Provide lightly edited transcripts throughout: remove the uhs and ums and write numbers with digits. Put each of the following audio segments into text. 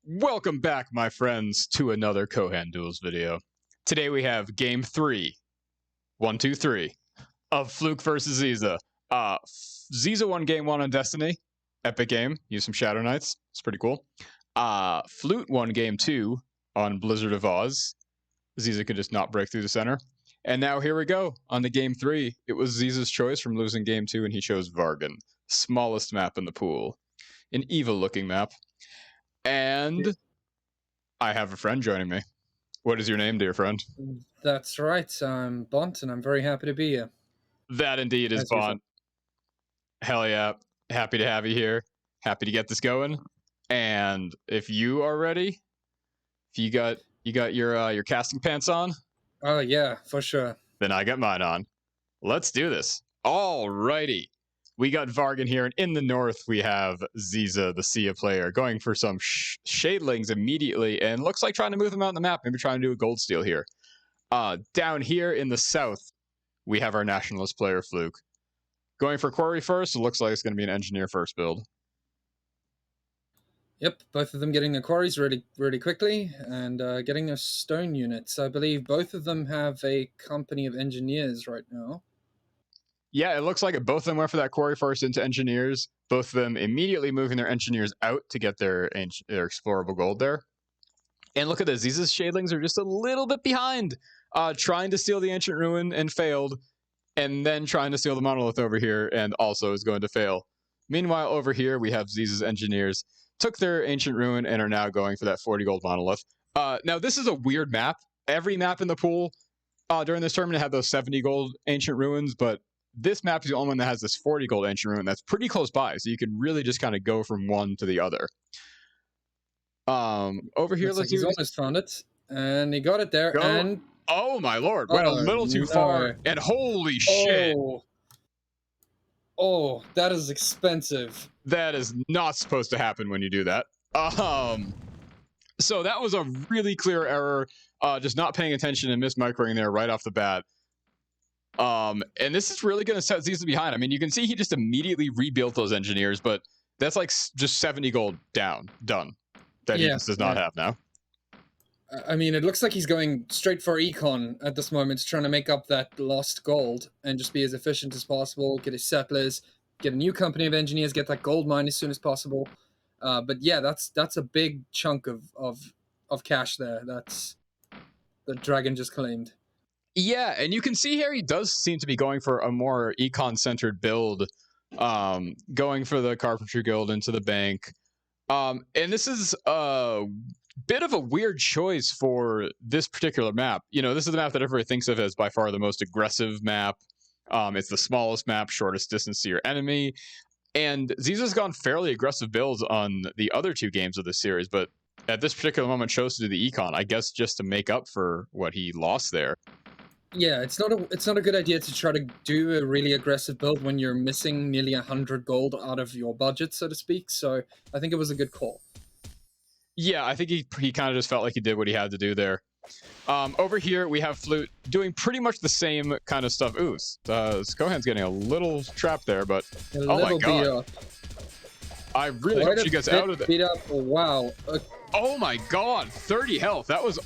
Welcome back, my friends, to another Kohan Duels video. Today we have Game 3, 1, 2, 3, of Flute versus Zeza. Zeza won Game 1 on Destiny. Epic game. Used some Shadow Knights. It's pretty cool. Flute won Game 2 on Blizzard of Oz. Zeza could just not break through the center. And now here we go. On the Game 3, it was Zeza's choice from losing Game 2, and he chose Vargen. Smallest map in the pool. An evil-looking map. And I have a friend joining me. What is your name, dear friend? That's right. I'm BoNT, and I'm very happy to be here. That indeed is BoNT. Hell yeah. Happy to have you here. Happy to get this going. And if you are ready, if you got your casting pants on? Oh yeah, for sure. Then I got mine on. Let's do this. Alrighty. We got Vargen here, and in the north we have Zeza, the Ceyah player, going for some Shadelings immediately, and looks like trying to move them out on the map, maybe trying to do a gold steal here. Down here in the south, we have our Nationalist player, Flute. Going for Quarry first, it looks like it's going to be an Engineer first build. Yep, both of them getting their quarries really quickly, and getting their stone units. I believe both of them have a company of engineers right now. Yeah, it looks like both of them went for that quarry first into engineers. Both of them immediately moving their engineers out to get their explorable gold there. And look at this. Zeza's Shadelings are just a little bit behind. Trying to steal the Ancient Ruin and failed. And then trying to steal the Monolith over here and also is going to fail. Meanwhile, over here, we have Zeza's engineers. Took their Ancient Ruin and are now going for that 40 gold Monolith. Now, this is a weird map. Every map in the pool during this tournament had those 70 gold Ancient Ruins, but this map is the only one that has this 40 gold Ancient Ruin that's pretty close by, so you can really just kind of go from one to the other. Over here, let's he's almost found it, and he got it there, and... Oh my lord, went a little too far, and holy shit! Oh, that is expensive. That is not supposed to happen when you do that. So that was a really clear error, just not paying attention and mismicroing there right off the bat. And this is really going to set Zeza behind. I mean, you can see he just immediately rebuilt those engineers, but that's like just 70 gold done. That he just does not have now. I mean, it looks like he's going straight for econ at this moment, trying to make up that lost gold and just be as efficient as possible, get his settlers, get a new company of engineers, get that gold mine as soon as possible. But yeah, that's a big chunk of cash there. That's the dragon just claimed. Yeah, and you can see here he does seem to be going for a more econ-centered build, going for the Carpentry Guild into the bank. And this is a bit of a weird choice for this particular map. You know, this is the map that everybody thinks of as by far the most aggressive map. It's the smallest map, shortest distance to your enemy. And Zeza's gone fairly aggressive builds on the other two games of this series, but at this particular moment chose to do the econ, I guess just to make up for what he lost there. Yeah, it's not a good idea to try to do a really aggressive build when you're missing nearly 100 gold out of your budget, so to speak. So I think it was a good call. Yeah, I think he kind of just felt like he did what he had to do there. Over here, we have Flute doing pretty much the same kind of stuff. Ooh, Kohan's getting a little trapped there, but oh my god. Beat up. I really hope she gets out of it. Beat up. Oh, wow. Oh my god, 30 health. That was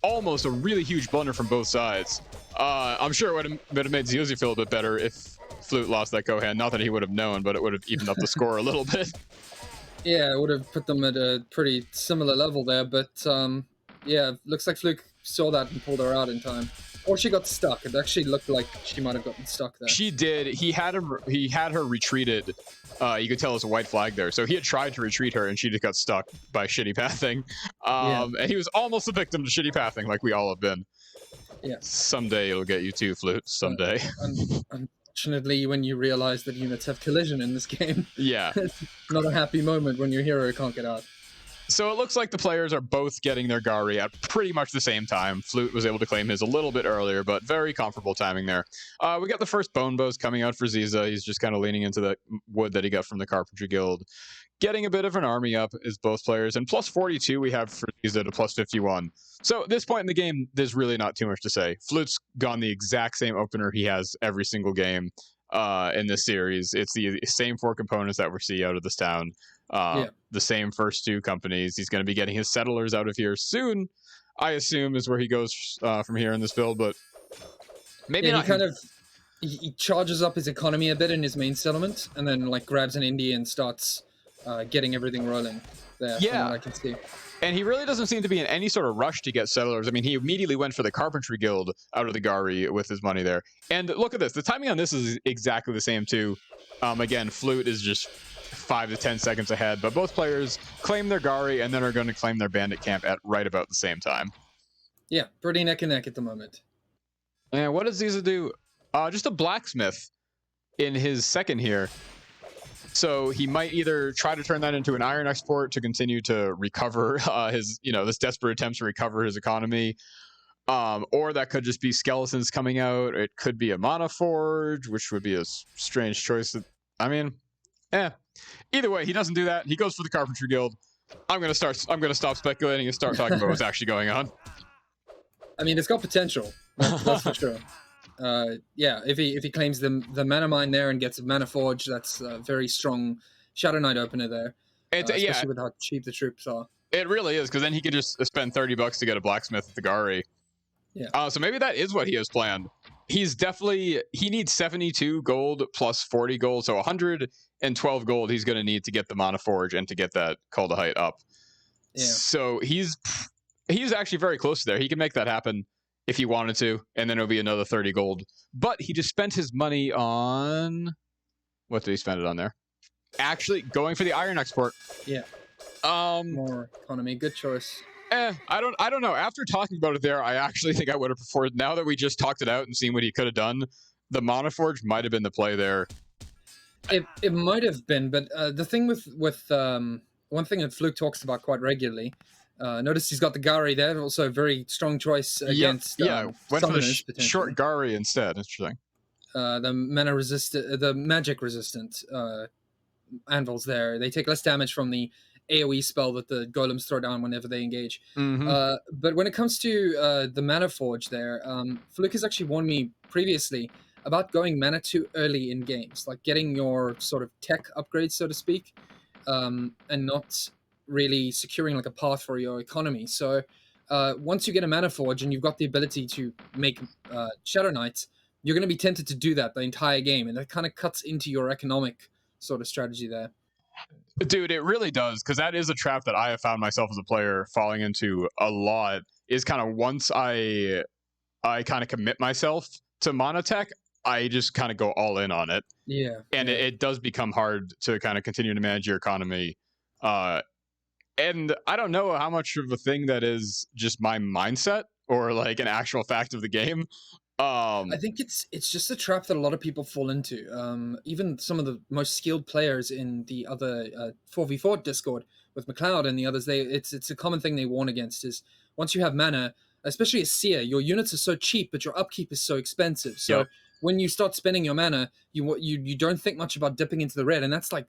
almost a really huge blunder from both sides. I'm sure it would have made Zeza feel a bit better if Flute lost that Kohan. Not that he would have known, but it would have evened up the score a little bit. Yeah, it would have put them at a pretty similar level there, but yeah, looks like Flute saw that and pulled her out in time. Or she got stuck. It actually looked like she might have gotten stuck there. She did. He had her retreated. You could tell it's a white flag there. So he had tried to retreat her, and she just got stuck by shitty pathing. And he was almost a victim to shitty pathing, like we all have been. Yeah. Someday it'll get you too, Flute. Someday. Unfortunately, when you realize that units have collision in this game, yeah, it's not a happy moment when your hero can't get out. So it looks like the players are both getting their Gari at pretty much the same time. Flute was able to claim his a little bit earlier, but very comfortable timing there. We got the first bone bows coming out for Zeza. He's just kind of leaning into the wood that he got from the Carpentry Guild. Getting a bit of an army up is both players. And plus 42 we have for Zeza to plus 51. So at this point in the game, there's really not too much to say. Flute's gone the exact same opener he has every single game in this series. It's the same four components that we see out of this town. The same first two companies. He's going to be getting his settlers out of here soon, I assume, is where he goes from here in this build, but maybe not. He charges up his economy a bit in his main settlement, and then like grabs an indie and starts getting everything rolling there. Yeah, from what I can see. And he really doesn't seem to be in any sort of rush to get settlers. I mean, he immediately went for the Carpentry Guild out of the Gari with his money there. And look at this. The timing on this is exactly the same, too. Again, Flute is just 5 to 10 seconds ahead. But both players claim their Gari and then are going to claim their Bandit camp at right about the same time. Yeah, pretty neck and neck at the moment. And what does Zeza do? Just a blacksmith in his second here. So he might either try to turn that into an iron export to continue to recover his, this desperate attempts to recover his economy. Or that could just be skeletons coming out. It could be a mana forge, which would be a strange choice. Either way, he doesn't do that. He goes for the Carpentry Guild. I'm gonna stop speculating and start talking about what's actually going on. I mean, it's got potential. That's for sure. If he claims the mana mine there and gets a mana forge, that's a very strong Shadow Knight opener there. Especially with how cheap the troops are. It really is, because then he could just spend $30 to get a blacksmith at the Gari. Yeah. So maybe that is what he has planned. He needs 72 gold plus 40 gold, so 112 gold he's going to need to get the mana forge and to get that Call to Height up. Yeah. So he's actually very close to there. He can make that happen if he wanted to, and then it'll be another 30 gold. But he just spent his money on... What did he spend it on there? Actually, going for the iron export. Yeah. More economy. Good choice. I don't know. After talking about it there, I actually think I would have preferred, now that we just talked it out and seen what he could have done, the Mana Forge might have been the play there. It might have been, but the thing with one thing that Flute talks about quite regularly, notice he's got the Gari there, also a very strong choice against went for the short Gari instead. Interesting. The magic resistant anvils there. They take less damage from the AoE spell that the golems throw down whenever they engage. Mm-hmm. But when it comes to the mana forge there, Fluke has actually warned me previously about going mana too early in games, like getting your sort of tech upgrades, so to speak, and not really securing like a path for your economy. So once you get a mana forge and you've got the ability to make Shadow Knights, you're going to be tempted to do that the entire game, and that kind of cuts into your economic sort of strategy there. Dude, it really does, because that is a trap that I have found myself as a player falling into a lot, is kind of once I kind of commit myself to mana tech, I just kind of go all in on it. Yeah. And it does become hard to kind of continue to manage your economy. And I don't know how much of a thing that is just my mindset or like an actual fact of the game. I think it's just a trap that a lot of people fall into. Even some of the most skilled players in the other 4v4 Discord with McLeod and the others, it's a common thing they warn against is once you have mana, especially as Ceyah, your units are so cheap, but your upkeep is so expensive. So when you start spending your mana, you don't think much about dipping into the red, and that's like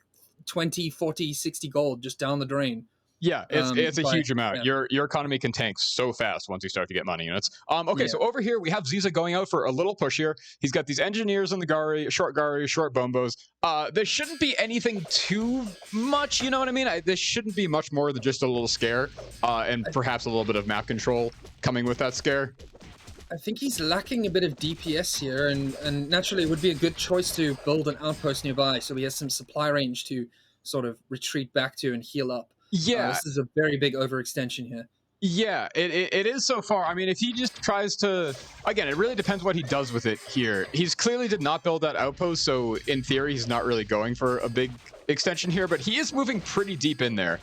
20, 40, 60 gold just down the drain. Yeah, it's a huge amount. Yeah. Your economy can tank so fast once you start to get money units. So over here we have Zeza going out for a little push here. He's got these engineers on the Gari, short bombos. There shouldn't be anything too much, you know what I mean? This shouldn't be much more than just a little scare, and perhaps a little bit of map control coming with that scare. I think he's lacking a bit of DPS here, and naturally it would be a good choice to build an outpost nearby so he has some supply range to sort of retreat back to and heal up. Yeah. This is a very big overextension here. Yeah, it is so far. I mean, if he just tries to... Again, it really depends what he does with it here. He's clearly did not build that outpost, so in theory, he's not really going for a big extension here, but he is moving pretty deep in there.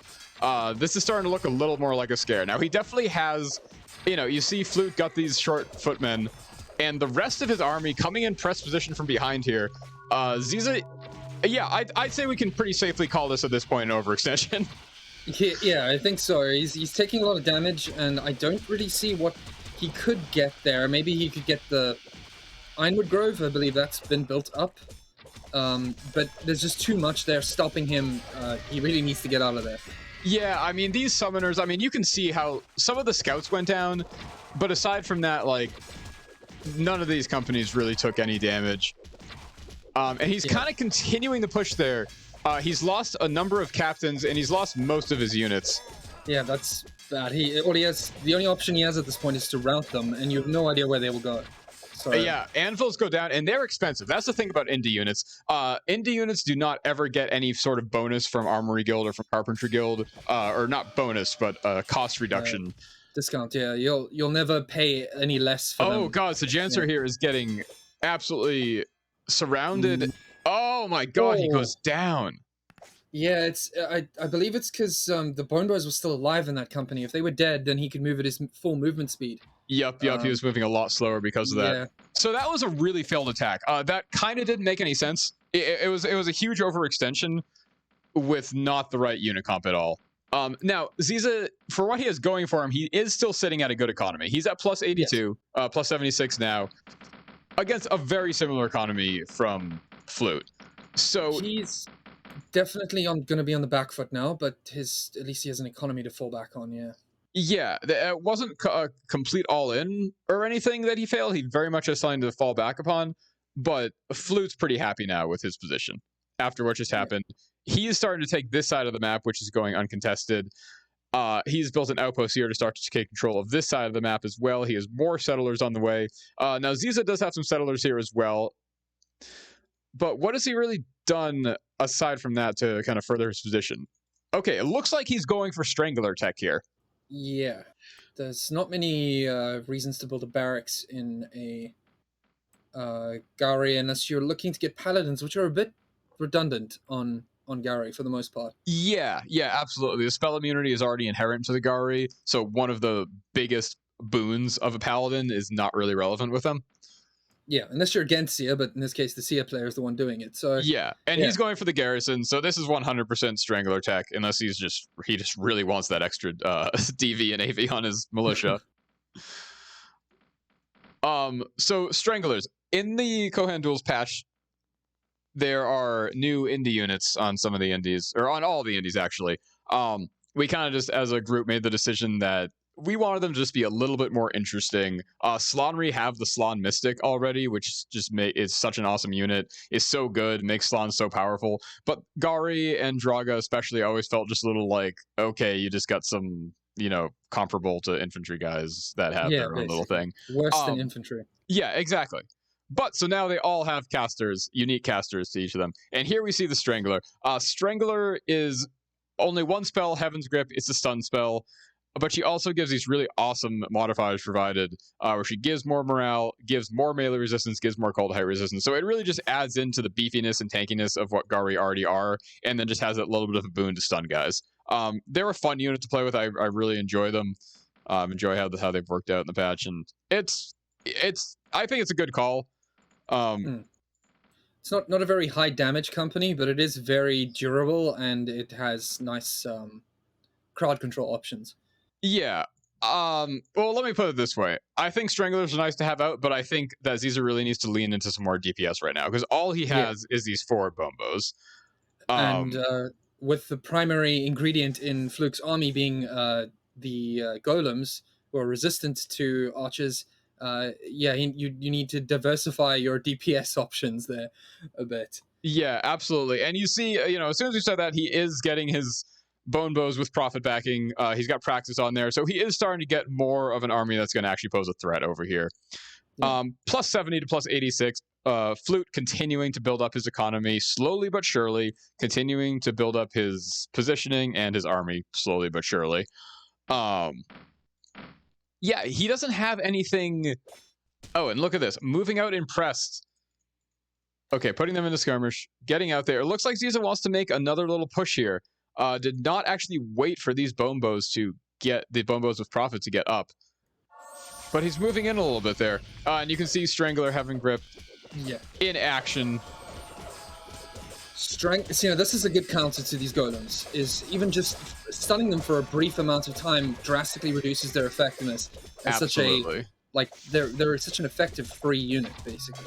This is starting to look a little more like a scare. Now, he definitely has... you see Flute got these short footmen, and the rest of his army coming in press position from behind here. Zeza... Yeah, I'd say we can pretty safely call this at this point an overextension. Yeah, I think so. He's taking a lot of damage, and I don't really see what he could get there. Maybe he could get the Ironwood Grove. I believe that's been built up. But there's just too much there stopping him. He really needs to get out of there. Yeah, I mean, these summoners, I mean, you can see how some of the scouts went down, but aside from that, like, none of these companies really took any damage. And he's kind of continuing the push there. He's lost a number of captains, and he's lost most of his units. Yeah, that's bad. The only option he has at this point is to rout them, and you have no idea where they will go. So Yeah, anvils go down, and they're expensive. That's the thing about indie units. Indie units do not ever get any sort of bonus from Armory Guild or from Carpentry Guild, or not bonus, but cost reduction. Discount. Yeah, you'll never pay any less for them. Oh god, so Janser here is getting absolutely surrounded. Oh my god, he goes down. Yeah, it's I believe it's because the Bone Boys were still alive in that company. If they were dead, then he could move at his full movement speed. Yep, he was moving a lot slower because of that. Yeah. So that was a really failed attack. That kind of didn't make any sense. It was a huge overextension with not the right unit comp at all. Now, Zeza, for what he has going for him, he is still sitting at a good economy. He's at plus 82, plus 76 now, against a very similar economy from Flute. So he's definitely going to be on the back foot now, but at least he has an economy to fall back on. Yeah, it wasn't a complete all-in or anything that he failed. He very much has something to fall back upon, but Flute's pretty happy now with his position after what just happened. He is starting to take this side of the map, which is going uncontested. He's built an outpost here to start to take control of this side of the map as well. He has more settlers on the way. Now, Zeza does have some settlers here as well, but what has he really done aside from that to kind of further his position? Okay, it looks like he's going for Strangler tech here. Yeah, there's not many reasons to build a barracks in a Gary unless you're looking to get paladins, which are a bit redundant on Gary for the most part. Yeah, absolutely. The spell immunity is already inherent to the Gary, so one of the biggest boons of a paladin is not really relevant with them. Yeah, unless you're against Ceyah, but in this case, the Ceyah player is the one doing it. So yeah, and he's going for the garrison, so this is 100% Strangler tech, unless he just really wants that extra DV and AV on his militia. So Stranglers in the Kohan Duels patch, there are new indie units on some of the indies, or on all the indies actually. We kind of just as a group made the decision that we wanted them to just be a little bit more interesting. Slonry have the Slon Mystic already, which just is such an awesome unit. Is so good, makes Slon so powerful. But Gari and Draga especially always felt just a little like, okay, you just got some, comparable to infantry guys that have their own little thing. Worse than infantry. Yeah, exactly. But so now they all have casters, unique casters to each of them. And here we see the Strangler. Strangler is only one spell, Heaven's Grip. It's a stun spell. But she also gives these really awesome modifiers provided, where she gives more morale, gives more melee resistance, gives more cold height resistance. So it really just adds into the beefiness and tankiness of what Gari already are, and then just has that little bit of a boon to stun guys. They're a fun unit to play with. I really enjoy them. Enjoy how they've worked out in the patch, and it's I think it's a good call. It's not a very high damage company, but it is very durable, and it has nice crowd control options. Yeah. Well, let me put it this way. I think Stranglers are nice to have out, but I think that Zeza really needs to lean into some more DPS right now, because all he has is these forward bombos. And with the primary ingredient in Fluke's army being the golems, who are resistant to archers, you need to diversify your DPS options there a bit. Yeah, absolutely. And you see, as soon as you said that, he is getting his bone bows with profit backing. He's got practice on there, so he is starting to get more of an army that's going to actually pose a threat over here. Plus 70 to plus 86. Flute continuing to build up his economy slowly but surely, continuing to build up his positioning and his army slowly but surely. Yeah, he doesn't have anything. Oh, and look at this. Moving out impressed. Okay, putting them into skirmish, getting out there. It looks like Zeza wants to make another little push here. Did not actually wait for these bone bows to get the bone bows with profit to get up. But he's moving in a little bit there. And you can see Strangler having grip in action. Strength. This is a good counter to these golems. Is even just stunning them for a brief amount of time drastically reduces their effectiveness. And Absolutely. They're such an effective free unit, basically.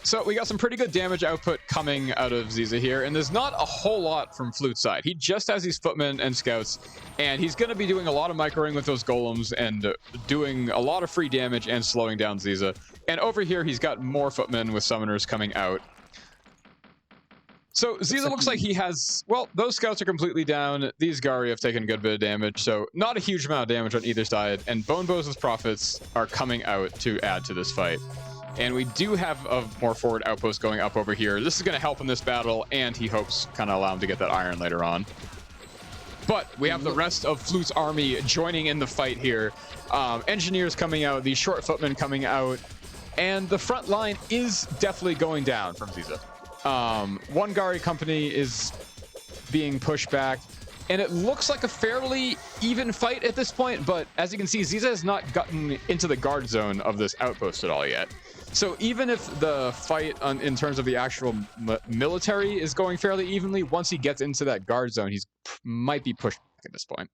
So we got some pretty good damage output coming out of Zeza here, and there's not a whole lot from Flute's side. He just has these footmen and scouts, and he's going to be doing a lot of microing with those golems and doing a lot of free damage and slowing down Zeza. And over here, he's got more footmen with summoners coming out. So Zeza looks like he has, well, those scouts are completely down. These Gari have taken a good bit of damage, so not a huge amount of damage on either side. And BoNT's profits are coming out to add to this fight. And we do have a more forward outpost going up over here. This is going to help in this battle, and he hopes kind of allow him to get that iron later on. But we have the rest of Flute's army joining in the fight here. Engineers coming out, the short footmen coming out, and the front line is definitely going down from Zeza. One Gari company is being pushed back, and it looks like a fairly even fight at this point, but as you can see, Zeza has not gotten into the guard zone of this outpost at all yet. So even if the fight in terms of the actual military is going fairly evenly, once he gets into that guard zone, he's might be pushed back at this point.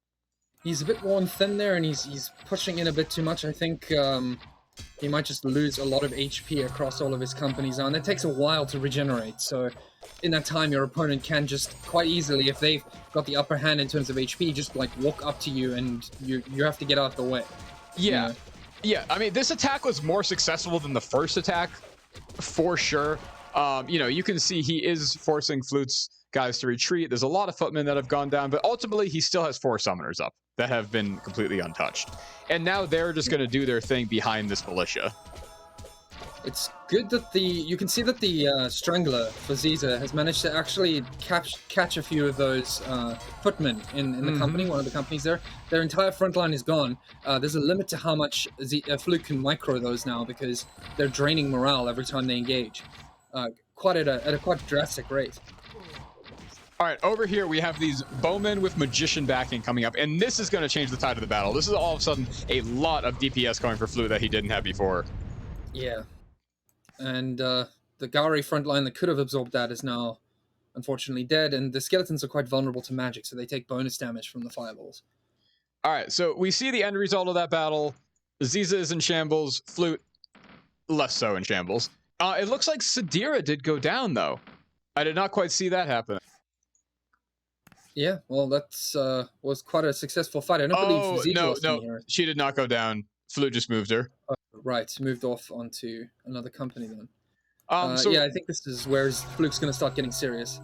He's a bit worn thin there, and he's pushing in a bit too much. I think he might just lose a lot of HP across all of his companies, and it takes a while to regenerate. So in that time, your opponent can just quite easily, if they've got the upper hand in terms of HP, just like walk up to you, and you have to get out of the way. Yeah. You know? Yeah, I mean, this attack was more successful than the first attack, for sure. You know, you can see he is forcing Flute's guys to retreat. There's a lot of footmen that have gone down, but ultimately he still has 4 summoners up that have been completely untouched. And now they're just going to do their thing behind this militia. It's good that you can see that the Strangler for Zeza has managed to actually catch a few of those footmen in the company, one of the companies there. Their entire front line is gone. There's a limit to how much Flute can micro those now, because they're draining morale every time they engage, quite at a quite drastic rate. All right, over here we have these bowmen with magician backing coming up, and this is going to change the tide of the battle. This is all of a sudden a lot of DPS going for Flute that he didn't have before. Yeah. And the Gari front line that could have absorbed that is now unfortunately dead, and the skeletons are quite vulnerable to magic, so they take bonus damage from the fireballs. All right, so we see the end result of that battle. Zeza is in shambles, Flute less so in shambles. It looks like Sadira did go down, though. I did not quite see that happen. Yeah, well, that was quite a successful fight. I don't believe Zeza was in here. She did not go down. Flute just moved her. Right, moved off onto another company then. So, yeah, I think this is where Fluke's going to start getting serious.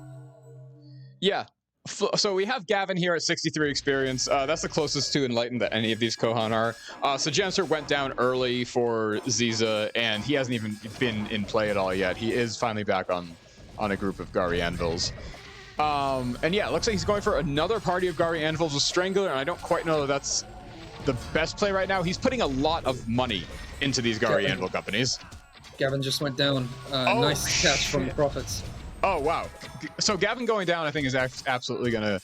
Yeah. So we have Gavin here at 63 experience. That's the closest to Enlightened that any of these Kohan are. So Janser went down early for Zeza, and he hasn't even been in play at all yet. He is finally back on a group of Gari Anvils. And yeah, it looks like he's going for another party of Gari Anvils with Strangler, and I don't quite know that that's the best play right now. He's putting a lot of money into these Gari Anvil companies. Gavin just went down. Nice catch from the Prophets. Oh, wow. So Gavin going down, I think, is absolutely going to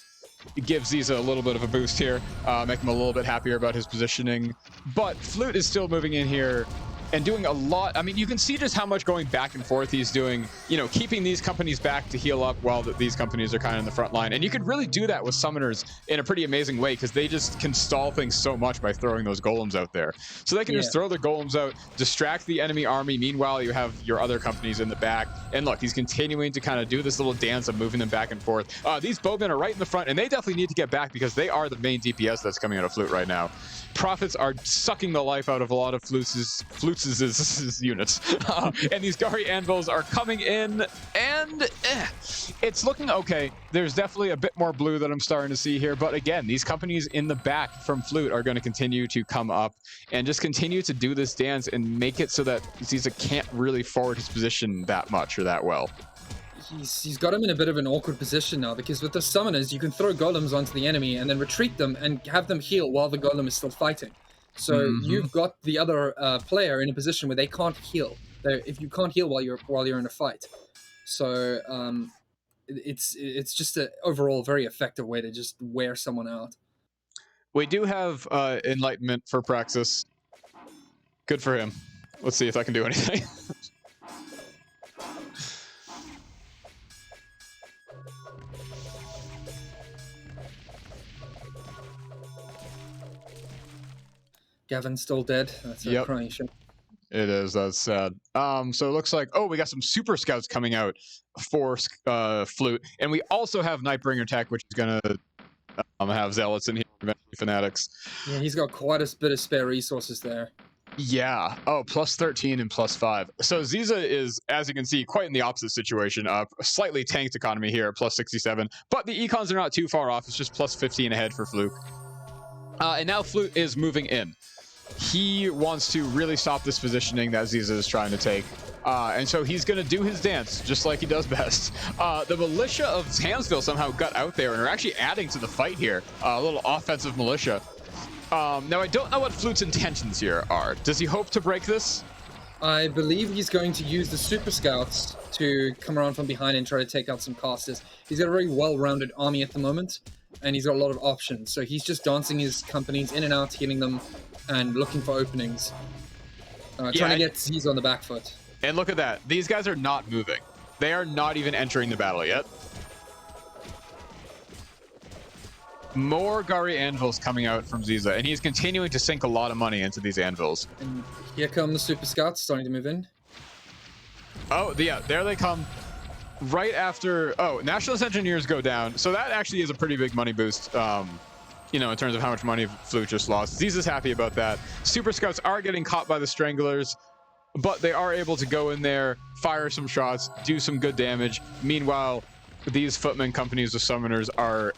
give Zeza a little bit of a boost here, make him a little bit happier about his positioning. But Flute is still moving in here and doing a lot. I mean, you can see just how much going back and forth he's doing, you know, keeping these companies back to heal up while these companies are kind of in the front line. And you could really do that with summoners in a pretty amazing way, because they just can stall things so much by throwing those golems out there. So they can just throw the golems out, distract the enemy army. Meanwhile, you have your other companies in the back. And look, he's continuing to kind of do this little dance of moving them back and forth. These bowmen are right in the front, and they definitely need to get back, because they are the main DPS that's coming out of Flute right now. Prophets are sucking the life out of a lot of Flute's units. And these Gari Anvils are coming in, and it's looking okay. There's definitely a bit more blue that I'm starting to see here, but again, these companies in the back from Flute are going to continue to come up and just continue to do this dance and make it so that Zeza can't really forward his position that much or that well. He's got him in a bit of an awkward position now, because with the summoners, you can throw golems onto the enemy and then retreat them and have them heal while the golem is still fighting. So you've got the other player in a position where they can't heal. If you can't heal while you're in a fight, so it's just an overall very effective way to just wear someone out. We do have Enlightenment for Praxis. Good for him. Let's see if I can do anything. Gavin's still dead. That's a crying shame. It is. That's sad. So it looks like, we got some super scouts coming out for Flute, and we also have Nightbringer tech, which is gonna have zealots in here, fanatics. Yeah, he's got quite a bit of spare resources there. Yeah. Oh, plus 13 and plus 5. So Zeza is, as you can see, quite in the opposite situation. Slightly tanked economy here at plus 67, but the econs are not too far off. It's just plus 15 ahead for Fluke. And now Flute is moving in. He wants to really stop this positioning that Zeza is trying to take. And so he's going to do his dance, just like he does best. The militia of Hansville somehow got out there and are actually adding to the fight here. A little offensive militia. Now, I don't know what Flute's intentions here are. Does he hope to break this? I believe he's going to use the Super Scouts to come around from behind and try to take out some casters. He's got a very well-rounded army at the moment, and he's got a lot of options. So he's just dancing his companies in and out, healing them, and looking for openings. Trying to get Zeza on the back foot. And look at that. These guys are not moving. They are not even entering the battle yet. More Gari anvils coming out from Zeza, and he's continuing to sink a lot of money into these anvils. And here come the Super Scouts starting to move in. Oh, yeah, there they come. Right after... Oh, Nationalist Engineers go down. So that actually is a pretty big money boost, in terms of how much money Flute just lost. Zeza's happy about that. Super Scouts are getting caught by the Stranglers, but they are able to go in there, fire some shots, do some good damage. Meanwhile, these footman companies of summoners are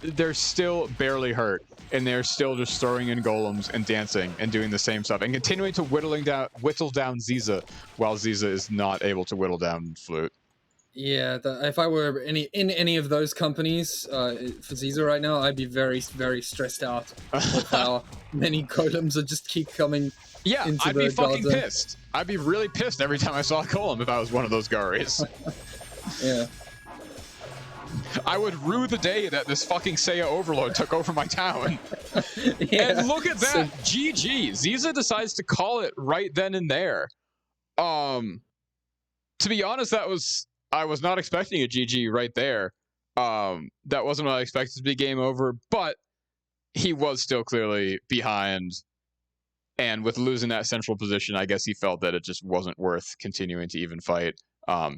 they're still barely hurt, and they're still just throwing in golems and dancing and doing the same stuff and continuing to whittle down Zeza, while Zeza is not able to whittle down Flute. Yeah, if I were in any of those companies for Zeza right now, I'd be very, very stressed out with how many golems would just keep coming. Yeah, I'd be fucking pissed. I'd be really pissed every time I saw a golem if I was one of those Garis. Yeah. I would rue the day that this fucking Ceyah overlord took over my town. Yeah. And look at that. GG. Zeza decides to call it right then and there. To be honest, I was not expecting a GG right there. That wasn't what I expected to be game over, but he was still clearly behind. And with losing that central position, I guess he felt that it just wasn't worth continuing to even fight.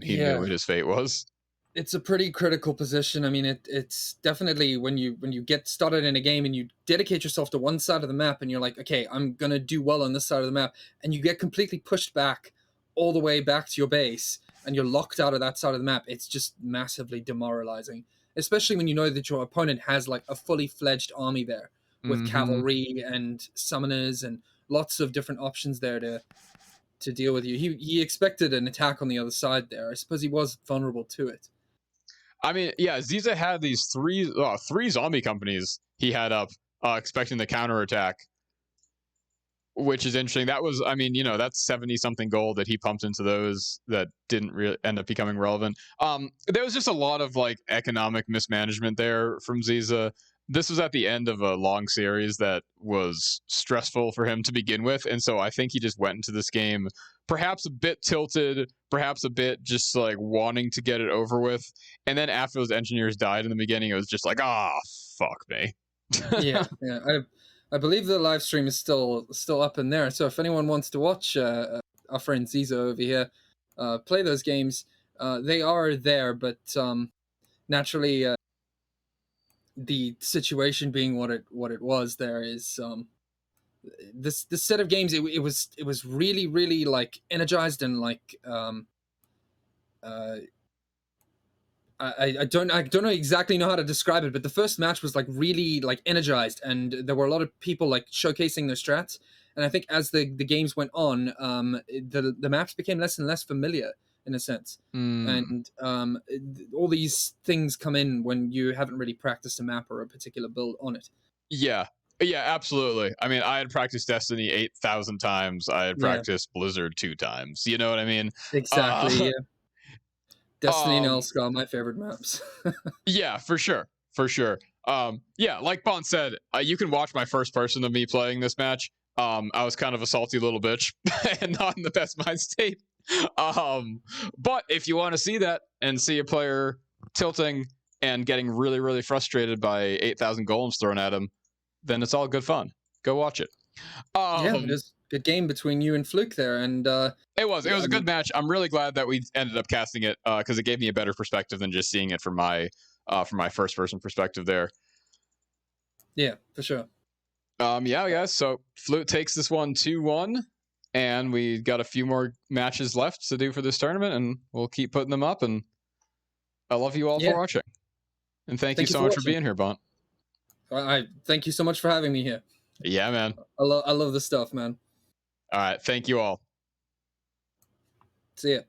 He knew what his fate was. It's a pretty critical position. I mean, it's definitely when you get started in a game and you dedicate yourself to one side of the map and you're like, okay, I'm going to do well on this side of the map, and you get completely pushed back all the way back to your base and you're locked out of that side of the map. It's just massively demoralizing, especially when you know that your opponent has like a fully fledged army there with cavalry and summoners and lots of different options there to deal with you. He expected an attack on the other side there. I suppose he was vulnerable to it. I mean, yeah, Zeza had these three zombie companies he had up, expecting the counterattack, which is interesting. That was, I mean, that's 70-something gold that he pumped into those that didn't really end up becoming relevant. There was just a lot of, like, economic mismanagement there from Zeza. This was at the end of a long series that was stressful for him to begin with, and so I think he just went into this game perhaps a bit tilted, perhaps a bit just like wanting to get it over with. And then after those engineers died in the beginning, it was just like, fuck me. yeah. I believe the live stream is still up in there. So if anyone wants to watch our friend Zeza over here play those games, they are there. But naturally, the situation being what it was, there is this set of games. It was really, really like energized and like I don't know exactly how to describe it, but the first match was like really like energized, and there were a lot of people like showcasing their strats. And I think as the games went on, the maps became less and less familiar in a sense. And all these things come in when you haven't really practiced a map or a particular build on it. Yeah, absolutely. I mean, I had practiced Destiny 8,000 times. I had practiced Blizzard 2 times. You know what I mean? Exactly, yeah. Destiny and Elscar, my favorite maps. Yeah, for sure. Yeah, like BoNT said, you can watch my first person of me playing this match. I was kind of a salty little bitch and not in the best mind state. But if you want to see that and see a player tilting and getting really, really frustrated by 8,000 golems thrown at him, then it's all good fun. Go watch it. Yeah, it was a good game between you and Fluke there, and it was a good match. I'm really glad that we ended up casting it because it gave me a better perspective than just seeing it from my first person perspective there. Yeah, for sure. Yeah, guys. So Flute takes this one 2-1. and we got a few more matches left to do for this tournament, and we'll keep putting them up. And I love you all for watching, and thank you so much for being here, BoNT. I thank you so much for having me here. Yeah, man. I love this stuff, man. All right, thank you all. See ya.